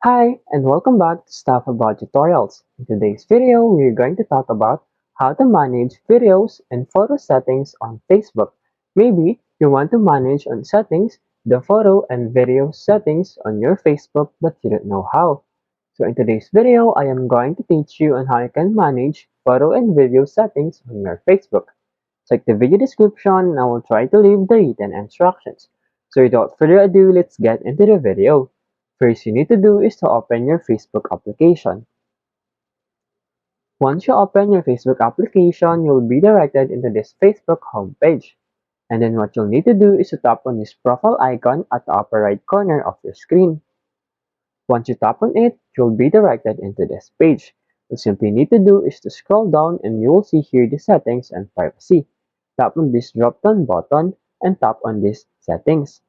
Hi, and welcome back to Stuff About Tutorials. In today's video, we're going to talk about how to manage videos and photo settings on Facebook. Maybe you want to manage on settings the photo and video settings on your Facebook, but you don't know how. So in today's video, I am going to teach you on how you can manage photo and video settings on your Facebook. Check the video description and I will try to leave the written instructions. So without further ado, let's get into the video. First you need to do is to open your Facebook application. Once you open your Facebook application, you'll be directed into this Facebook homepage. And then what you'll need to do is to tap on this profile icon at the upper right corner of your screen. Once you tap on it, you'll be directed into this page. What you simply need to do is to scroll down and you will see here the settings and privacy. Tap on this drop down button and tap on this settings.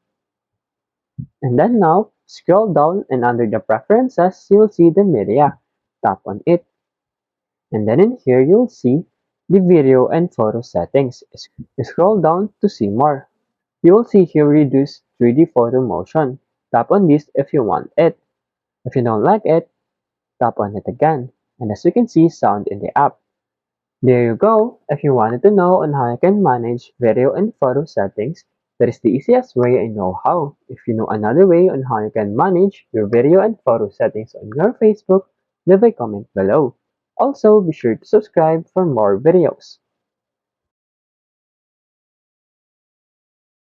And then now, scroll down and under the preferences, you'll see the media. Tap on it. And then in here, you'll see the video and photo settings. Scroll down to see more. You will see here reduce 3D photo motion. Tap on this if you want it. If you don't like it, tap on it again. And as you can see, sound in the app. There you go. If you wanted to know on how you can manage video and photo settings, that is the easiest way I know how. If you know another way on how you can manage your video and photo settings on your Facebook, leave a comment below. Also, be sure to subscribe for more videos.